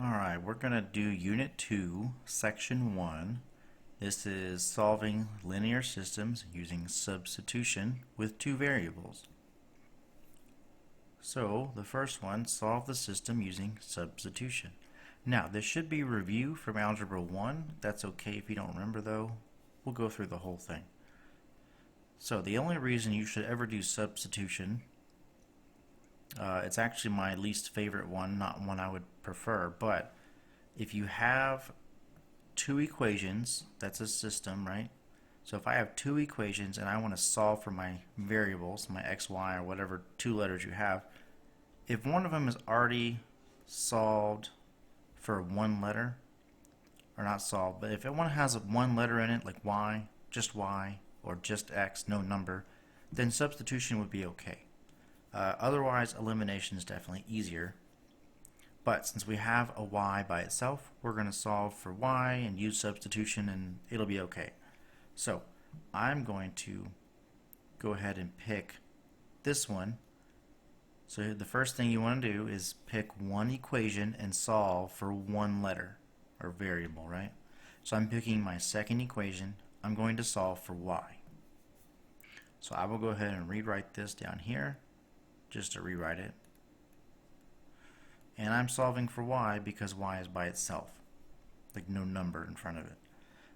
Alright, we're going to do Unit 2, Section 1. This is solving linear systems using substitution with two variables. So, the first one, solve the system using substitution. Now, this should be review from Algebra 1. That's okay if you don't remember though. We'll go through the whole thing. So, the only reason you should ever do substitution, it's actually my least favorite one, not one I would prefer, but if you have two equations, that's a system, right? So if I have two equations and I want to solve for my variables, my x, y, or whatever two letters you have, if one of them is already solved for one letter, or not solved, but if one has one letter in it, like y, or just x, no number, then substitution would be okay. Otherwise, elimination is definitely easier. But since we have a y by itself, we're going to solve for y and use substitution and it'll be okay. So I'm going to go ahead and pick this one. So the first thing you want to do is pick one equation and solve for one letter or variable, right? So I'm picking my second equation. I'm going to solve for y. So I will go ahead and rewrite this down here just to rewrite it. And I'm solving for y because y is by itself, like no number in front of it.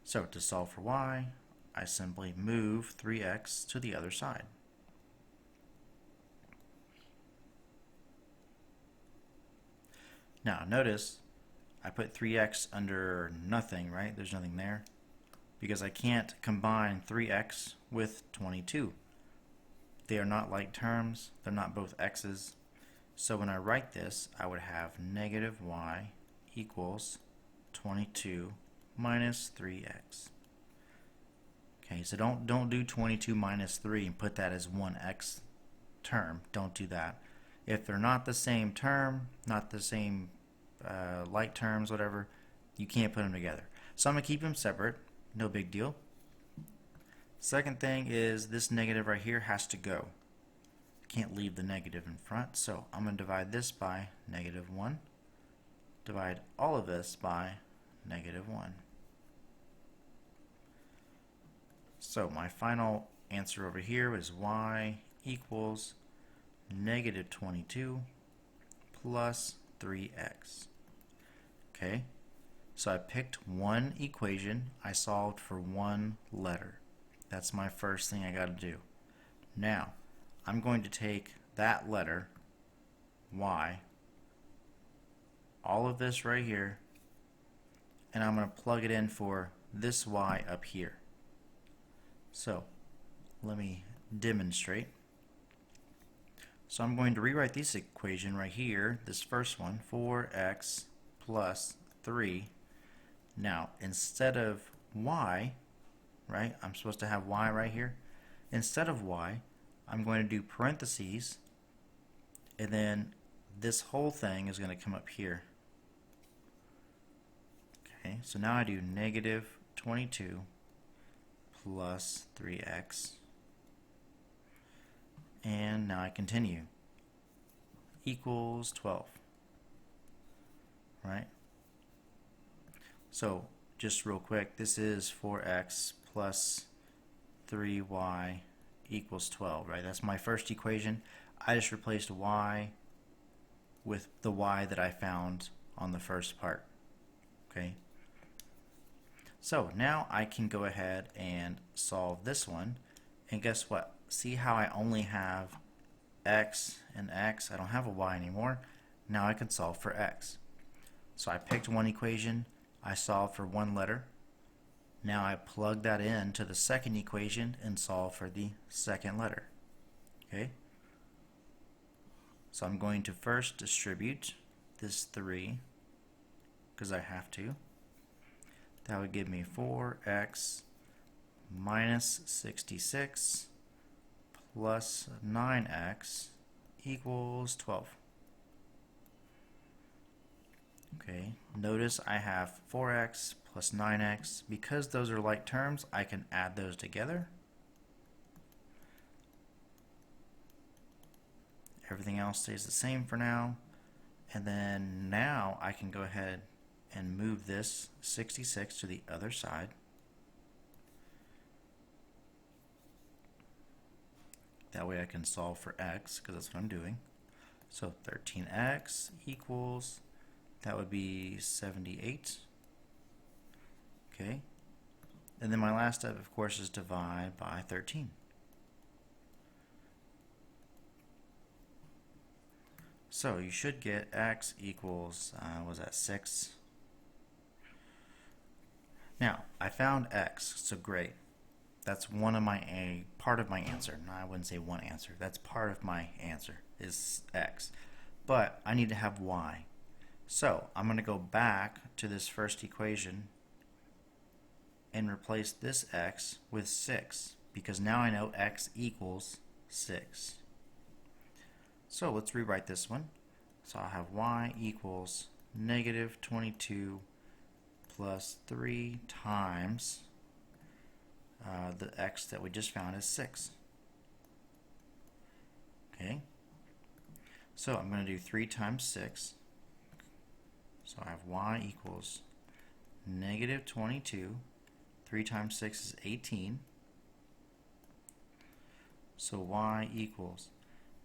So to solve for y, I simply move 3x to the other side. Now notice I put 3x under nothing, right? There's nothing there because I can't combine 3x with 22. They are not like terms. They're not both x's. So when I write this, I would have negative y equals 22 minus 3x. Okay, so don't do 22 minus 3 and put that as one x term. Don't do that. If they're not the same term, not the same like terms, whatever, you can't put them together. So I'm going to keep them separate. No big deal. Second thing is this negative right here has to go. Can't leave the negative in front, so I'm going to divide this by negative 1. Divide all of this by negative 1. So my final answer over here is y equals negative 22 plus 3x. Okay, so I picked one equation. I solved for one letter. That's my first thing I got to do. Now, I'm going to take that letter, y, all of this right here, and I'm going to plug it in for this y up here. So, let me demonstrate. So I'm going to rewrite this equation right here, this first one, 4x plus 3. Now, instead of y, right, I'm supposed to have y right here. Instead of y, I'm going to do parentheses, and then this whole thing is going to come up here. Okay, so now I do negative 22 plus 3x, and now I continue, equals 12, right? So just real quick, this is 4x plus 3y equals 12, right? That's my first equation. I just replaced y with the y that I found on the first part. Okay. So now I can go ahead and solve this one, and guess what? See how I only have x and x? I don't have a y anymore. Now I can solve for x. So I picked one equation, I solved for one letter. Now I plug that into the second equation and solve for the second letter. Okay? So I'm going to first distribute this 3 because I have to. That would give me 4x minus 66 plus 9x equals 12. Okay, notice I have 4x plus 9x. Because those are like terms, I can add those together. Everything else stays the same for now. And then now I can go ahead and move this 66 to the other side. That way I can solve for x, because that's what I'm doing. So 13x equals, that would be 78. Okay. And then my last step, of course, is divide by 13. So you should get x equals, was that 6? Now, I found x, so great. That's one of my part of my answer. No, I wouldn't say one answer. That's part of my answer is x. But I need to have y. So I'm going to go back to this first equation and replace this x with 6, because now I know x equals 6. So let's rewrite this one. So I'll have y equals negative 22 plus 3 times the x that we just found is 6. Okay. So I'm going to do 3 times 6. So I have y equals negative 22. 3 times 6 is 18. So y equals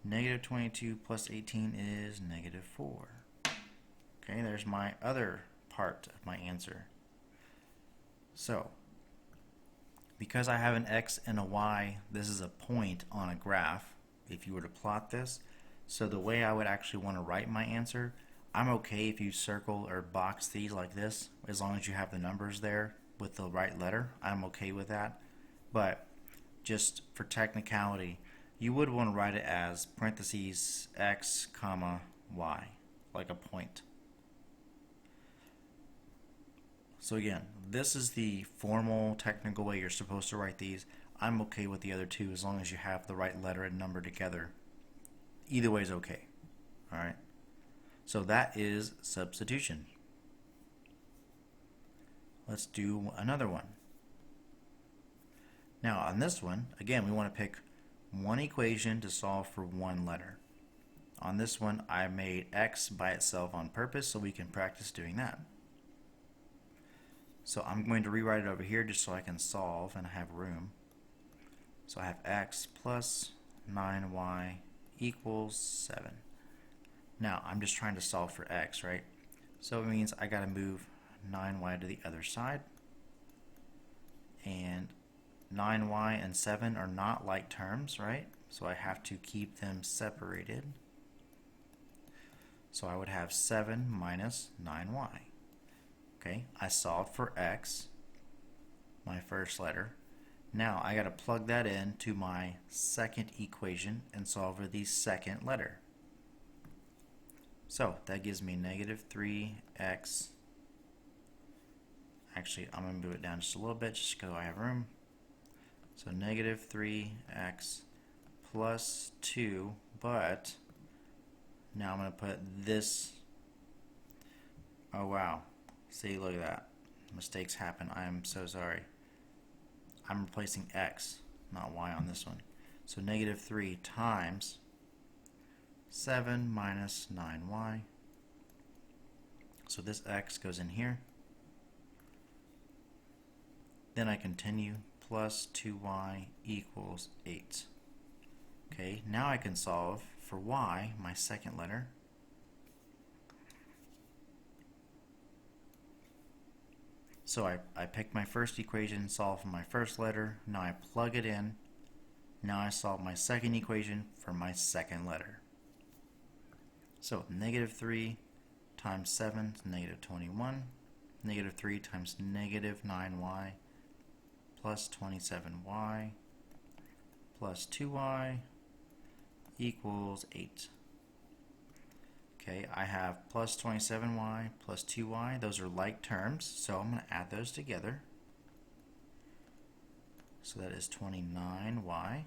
negative 22 plus 18 is negative 4. Okay, there's my other part of my answer. So, because I have an x and a y, this is a point on a graph, if you were to plot this. So the way I would actually want to write my answer, I'm okay if you circle or box these like this, as long as you have the numbers there with the right letter. I'm okay with that. But just for technicality, you would want to write it as parentheses x comma y, like a point. So again, this is the formal technical way you're supposed to write these. I'm okay with the other two as long as you have the right letter and number together. Either way is okay. Alright. So that is substitution. Let's do another one. Now on this one, again, we want to pick one equation to solve for one letter. On this one, I made x by itself on purpose so we can practice doing that. So I'm going to rewrite it over here just so I can solve and I have room. So I have x plus 9y equals 7. Now I'm just trying to solve for x, right? So it means I got to move 9y to the other side. And 9y and 7 are not like terms, right? So I have to keep them separated. So I would have 7 minus 9y. Okay, I solved for x, my first letter. Now I got to plug that in to my second equation and solve for the second letter. So that gives me negative 3x. Actually, I'm going to move it down just a little bit just because I have room. So negative 3x plus 2, but now I'm going to put this. Oh wow. See, look at that. Mistakes happen. I am so sorry. I'm replacing x, not y on this one. So negative 3 times 7 minus 9y. So this x goes in here. Then I continue, plus 2y equals 8. Okay, now I can solve for y, my second letter. So I picked my first equation, solve for my first letter. Now I plug it in. Now I solve my second equation for my second letter. So negative 3 times 7 is negative 21. Negative 3 times negative 9y plus 27y plus 2y equals 8. Okay, I have plus 27y plus 2y. Those are like terms, so I'm going to add those together. So that is 29y.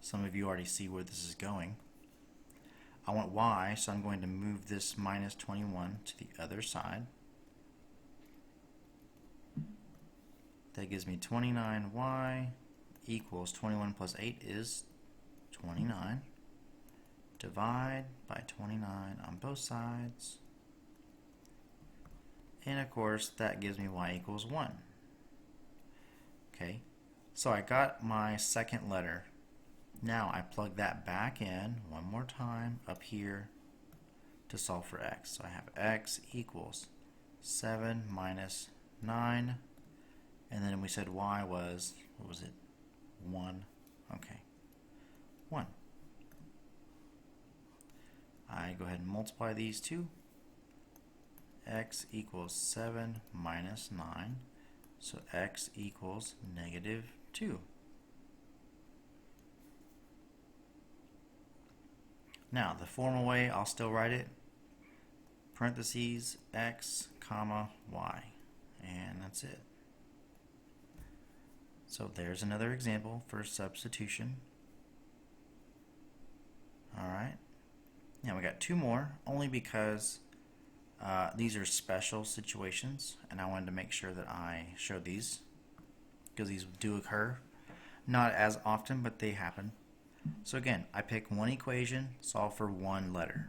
Some of you already see where this is going. I want y, so I'm going to move this minus 21 to the other side. That gives me 29y equals 21 plus 8 is 29. divide by 29 on both sides. And of course, that gives me y equals 1. Okay, so I got my second letter. Now I plug that back in one more time up here to solve for x. So I have x equals 7 minus 9. And then we said y was, what was it? 1. Okay, 1. I go ahead and multiply these two. X equals 7 minus 9. So x equals negative 2. Now, the formal way, I'll still write it. Parentheses, x, comma, y. And that's it. So there's another example for substitution. Alright. Now we got two more, only because these are special situations, and I wanted to make sure that I showed these, because these do occur. Not as often, but they happen. So again, I pick one equation, solve for one letter.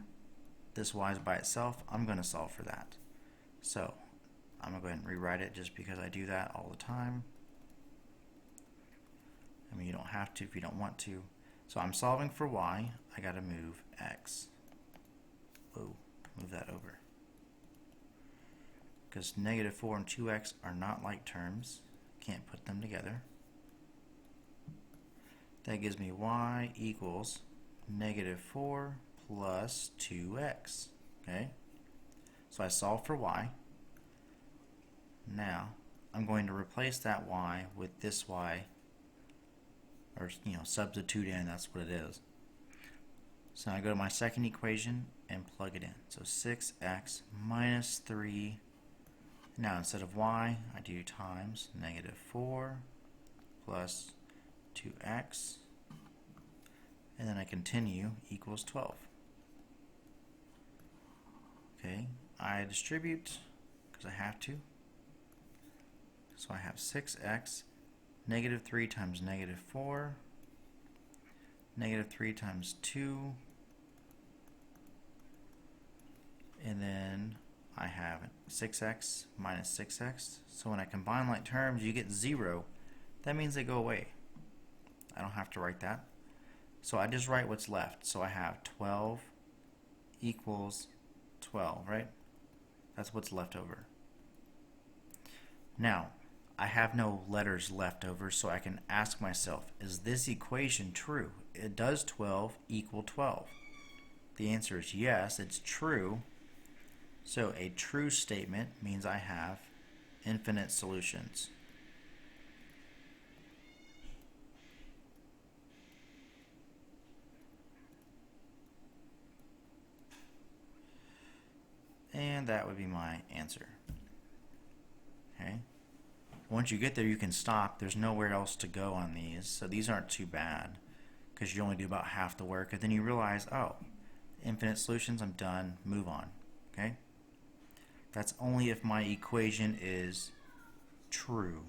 This y is by itself, I'm going to solve for that. So I'm going to go ahead and rewrite it just because I do that all the time. I mean, you don't have to if you don't want to. So I'm solving for y, I got to move x. Whoa, move that over. Because negative 4 and 2x are not like terms. Can't put them together. That gives me y equals negative 4 plus 2x. Okay? So I solve for y. Now, I'm going to replace that y with this y, or substitute in, that's what it is. So I go to my second equation and plug it in. So 6x minus 3. Now instead of y, I do times negative 4 plus 2x. And then I continue equals 12. Okay, I distribute because I have to. So I have 6x, negative 3 times negative 4, negative 3 times 2, and then I have 6x minus 6x. So when I combine like terms, you get 0. That means they go away. I don't have to write that. So I just write what's left. So I have 12 equals 12, right? That's what's left over. Now, I have no letters left over, so I can ask myself, is this equation true? Does 12 equal 12? The answer is yes, it's true. So a true statement means I have infinite solutions. And that would be my answer. Okay. Once you get there, you can stop. There's nowhere else to go on these, so these aren't too bad because you only do about half the work, and then you realize, oh, infinite solutions, I'm done, move on. Okay? That's only if my equation is true.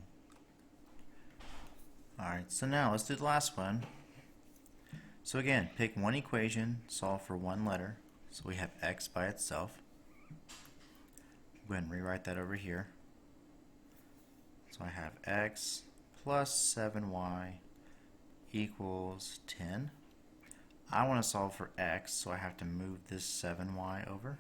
Alright, so now let's do the last one. So again, pick one equation, solve for one letter. So we have x by itself. Go ahead and rewrite that over here. So I have x plus 7y equals 10. I want to solve for x, so I have to move this 7y over.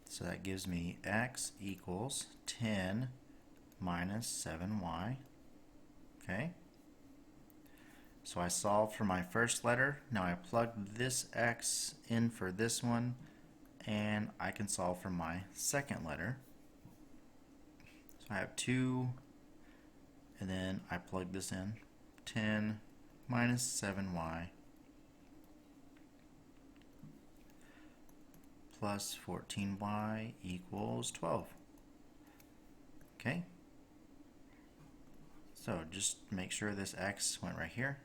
So that gives me x equals 10 minus 7y. Okay? So I solve for my first letter. Now I plug this x in for this one, and I can solve for my second letter. So I have 2, and then I plug this in. 10 minus 7y plus 14y equals 12. Okay? So just make sure this x went right here.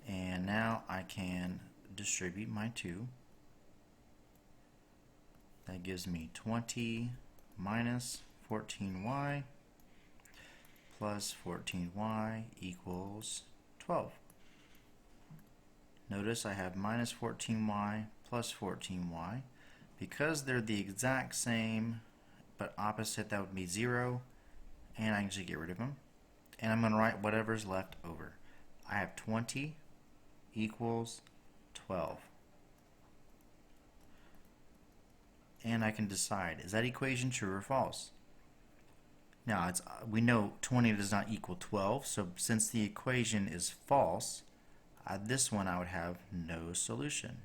And now I can distribute my 2. That gives me 20 minus 14y plus 14y equals 12. Notice I have minus 14y plus 14y. Because they're the exact same but opposite, that would be 0, and I can just get rid of them. And I'm going to write whatever's left over. I have 20 equals 12. And I can decide, is that equation true or false? Now, we know 20 does not equal 12, so since the equation is false, this one I would have no solution.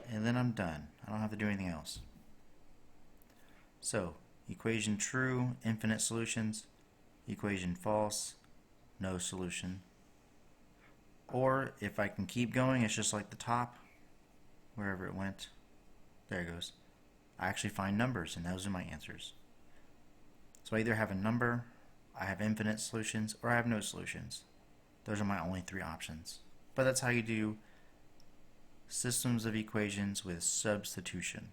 And then I'm done. I don't have to do anything else. So, equation true, infinite solutions. Equation false, no solution. Or if I can keep going, it's just like the top, wherever it went. There it goes. I actually find numbers, and those are my answers. So I either have a number, I have infinite solutions, or I have no solutions. Those are my only three options. But that's how you do systems of equations with substitution.